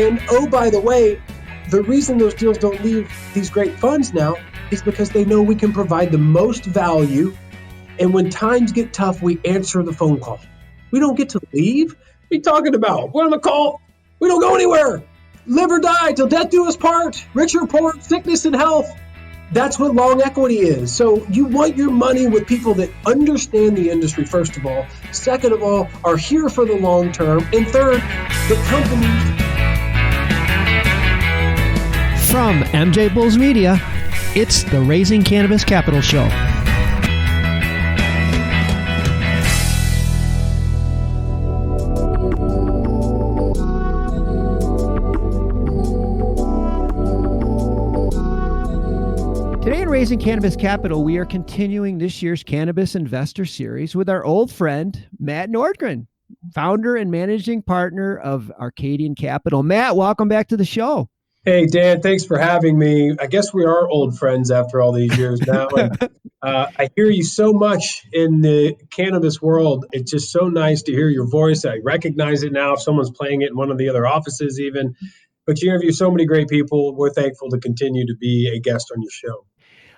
And oh, by the way, the reason those deals don't leave these great funds now is because they know we can provide the most value. And when times get tough, we answer the phone call. We don't get to leave. What are you talking about? We're on the call. We don't go anywhere. Live or die till death do us part. Rich or poor, sickness and health. That's what long equity is. So you want your money with people that understand the industry, first of all. Second of all, are here for the long term. And third, the companies. From MJBulls Media, it's the Raising Cannabis Capital Show. Today in Raising Cannabis Capital, we are continuing this year's Cannabis Investor series with our old friend, Matt Nordgren, founder and managing partner of Arcadian Capital. Matt, welcome back to the show. Hey, Dan, thanks for having me. I guess we are old friends after all these years now. And, I hear you so much in the cannabis world. It's just so nice to hear your voice. I recognize it now if someone's playing it in one of the other offices even. But you interview so many great people. We're thankful to continue to be a guest on your show.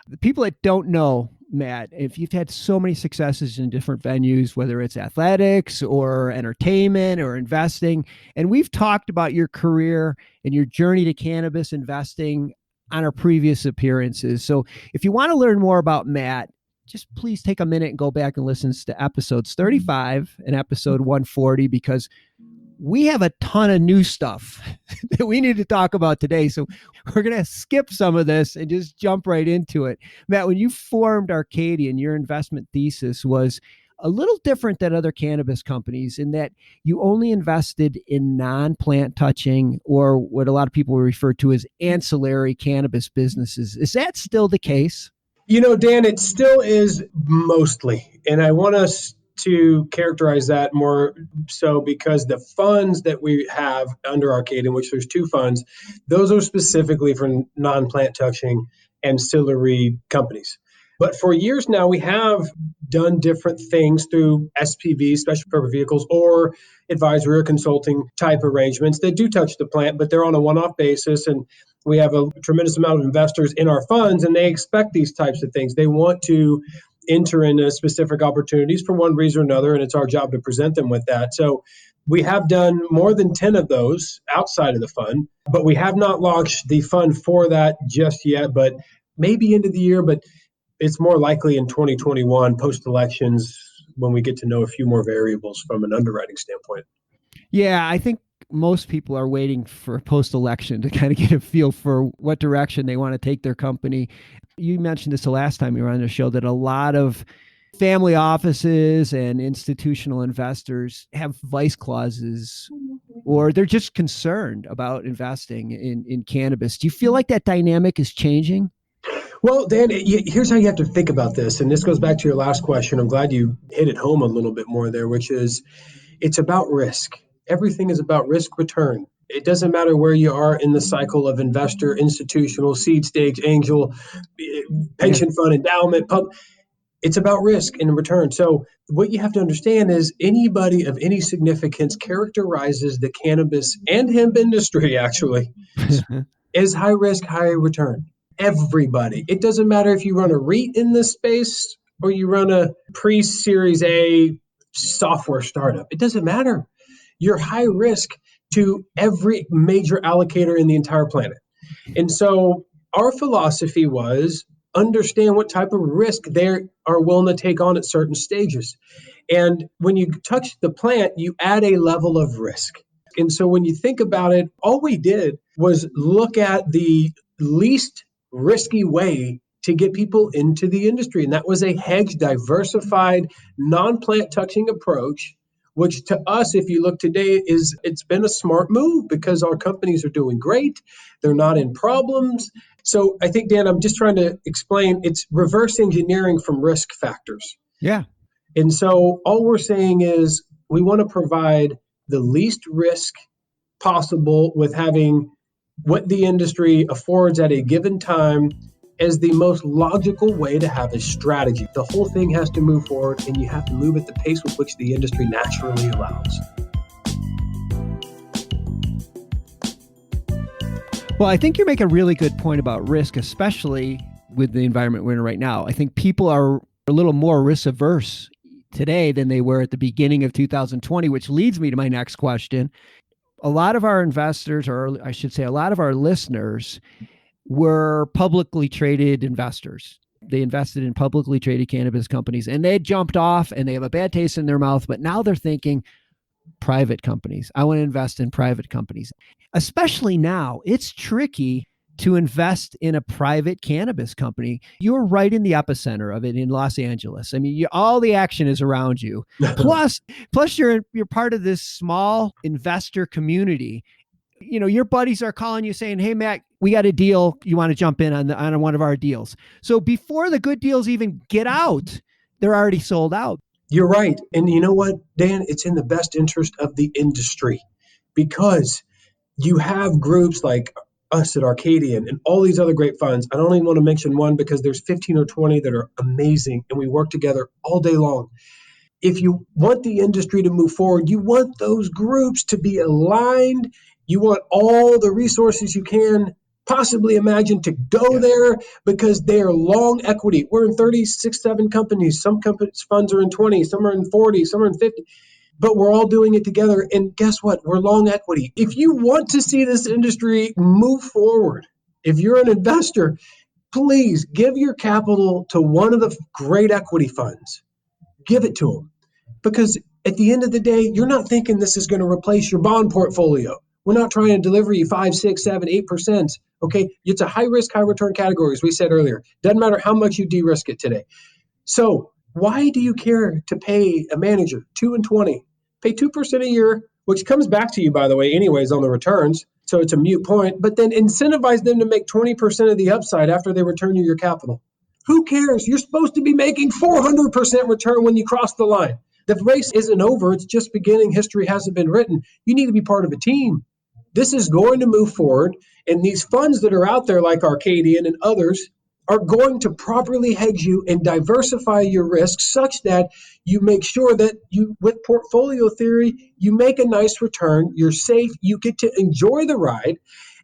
The people that don't know, Matt, if you've had so many successes in different venues, whether it's athletics or entertainment or investing, and we've talked about your career and your journey to cannabis investing on our previous appearances. So if you want to learn more about Matt, just please take a minute and go back and listen to episodes 35 and episode 140, because we have a ton of new stuff that we need to talk about today. So we're going to skip some of this and just jump right into it. Matt, when you formed Arcadian, your investment thesis was a little different than other cannabis companies in that you only invested in non-plant touching, or what a lot of people refer to as ancillary cannabis businesses. Is that still the case? You know, Dan, it still is mostly. And I want us to characterize that more so because the funds that we have under Arcadian, which there's two funds, those are specifically for non-plant touching ancillary companies. But for years now, we have done different things through SPVs, special purpose vehicles, or advisory or consulting type arrangements that do touch the plant, but they're on a one-off basis. And we have a tremendous amount of investors in our funds, and they expect these types of things. They want to enter into specific opportunities for one reason or another, and it's our job to present them with that. So we have done more than 10 of those outside of the fund, but we have not launched the fund for that just yet, but maybe into the year, but it's more likely in 2021, post-elections, when we get to know a few more variables from an underwriting standpoint. Yeah, I think most people are waiting for post-election to kind of get a feel for what direction they want to take their company. You mentioned this the last time you were on the show, that a lot of family offices and institutional investors have vice clauses, or they're just concerned about investing in cannabis. Do you feel like that dynamic is changing? Well, Dan, here's how you have to think about this. And this goes back to your last question. I'm glad you hit it home a little bit more there, which is it's about risk. Everything is about risk return. It doesn't matter where you are in the cycle of investor, institutional, seed stage, angel, pension fund, endowment, pub. It's about risk and return. So what you have to understand is anybody of any significance characterizes the cannabis and hemp industry actually as high risk, high return. Everybody. It doesn't matter if you run a REIT in this space or you run a pre-Series A software startup. It doesn't matter. You're high risk to every major allocator in the entire planet. And so our philosophy was understand what type of risk they are willing to take on at certain stages. And when you touch the plant, you add a level of risk. And so when you think about it, all we did was look at the least risky way to get people into the industry. And that was a hedged, diversified, non-plant touching approach, which to us, if you look today, it's been a smart move because our companies are doing great. They're not in problems. So I think, Dan, I'm just trying to explain, it's reverse engineering from risk factors. Yeah. And so all we're saying is we want to provide the least risk possible with having what the industry affords at a given time as the most logical way to have a strategy. The whole thing has to move forward, and you have to move at the pace with which the industry naturally allows. Well, I think you make a really good point about risk, especially with the environment we're in right now. I think people are a little more risk averse today than they were at the beginning of 2020, which leads me to my next question. A lot of our investors, or I should say a lot of our listeners, were publicly traded investors. They invested in publicly traded cannabis companies and they jumped off and they have a bad taste in their mouth, but now they're thinking private companies. I want to invest in private companies. Especially now, it's tricky to invest in a private cannabis company. You're right in the epicenter of it in Los Angeles. I mean, all the action is around you. Plus you're part of this small investor community. You know, your buddies are calling you saying, "Hey, Matt, we got a deal. You want to jump in on one of our deals?" So before the good deals even get out, they're already sold out. You're right. And you know what, Dan? It's in the best interest of the industry because you have groups like us at Arcadian and all these other great funds. I don't even want to mention one because there's 15 or 20 that are amazing and we work together all day long. If you want the industry to move forward, you want those groups to be aligned. You want all the resources you can possibly imagine to go there because they are long equity. We're in 36, 7 companies. Some companies funds are in 20, some are in 40, some are in 50. But we're all doing it together. And guess what? We're long equity. If you want to see this industry move forward, if you're an investor, please give your capital to one of the great equity funds. Give it to them. Because at the end of the day, you're not thinking this is going to replace your bond portfolio. We're not trying to deliver you 5, 6, 7, 8%. Okay. It's a high risk, high return category, as we said earlier. Doesn't matter how much you de-risk it today. So why do you care to pay a manager 2 and 20? Pay 2% a year, which comes back to you, by the way, anyways, on the returns. So it's a moot point, but then incentivize them to make 20% of the upside after they return you your capital. Who cares? You're supposed to be making 400% return when you cross the line. The race isn't over. It's just beginning. History hasn't been written. You need to be part of a team. This is going to move forward. And these funds that are out there like Arcadian and others are going to properly hedge you and diversify your risk such that you make sure that you, with portfolio theory, you make a nice return, you're safe, you get to enjoy the ride.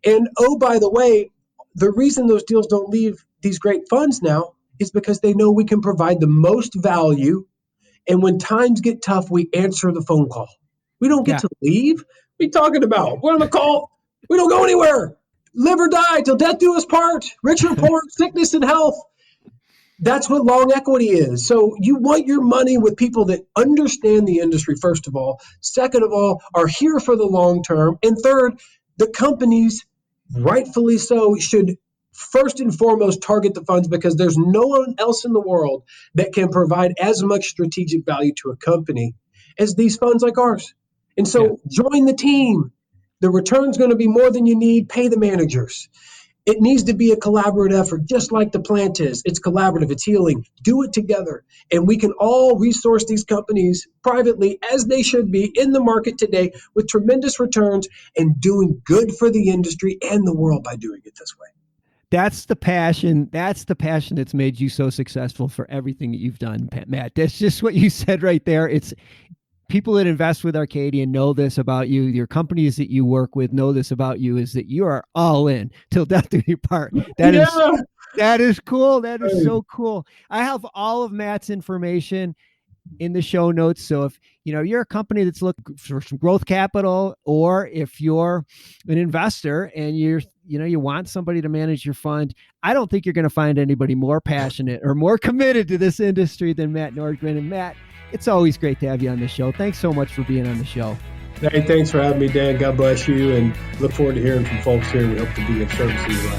And oh, by the way, the reason those deals don't leave these great funds now is because they know we can provide the most value. And when times get tough, we answer the phone call. We don't get to leave. What are you talking about? We're on the call. We don't go anywhere. Live or die till death do us part. Rich or poor, sickness and health. That's what long equity is. So you want your money with people that understand the industry, first of all. Second of all, are here for the long term. And third, the companies, rightfully so, should first and foremost target the funds because there's no one else in the world that can provide as much strategic value to a company as these funds like ours. And so join the team. The return's going to be more than you need. Pay the managers. It needs to be a collaborative effort, just like the plant is. It's collaborative. It's healing. Do it together. And we can all resource these companies privately as they should be in the market today with tremendous returns and doing good for the industry and the world by doing it this way. That's the passion. That's the passion that's made you so successful for everything that you've done, Matt. That's just what you said right there. It's people that invest with Arcadian know this about you. Your companies that you work with know this about you, is that you are all in till death do you part. That is cool. That is so cool. I have all of Matt's information in the show notes. So if you're a company that's looking for some growth capital, or if you're an investor and you want somebody to manage your fund, I don't think you're going to find anybody more passionate or more committed to this industry than Matt Nordgren. And Matt, it's always great to have you on the show. Thanks so much for being on the show. Hey, thanks for having me, Dan. God bless you, and look forward to hearing from folks here. We hope to be of service to you.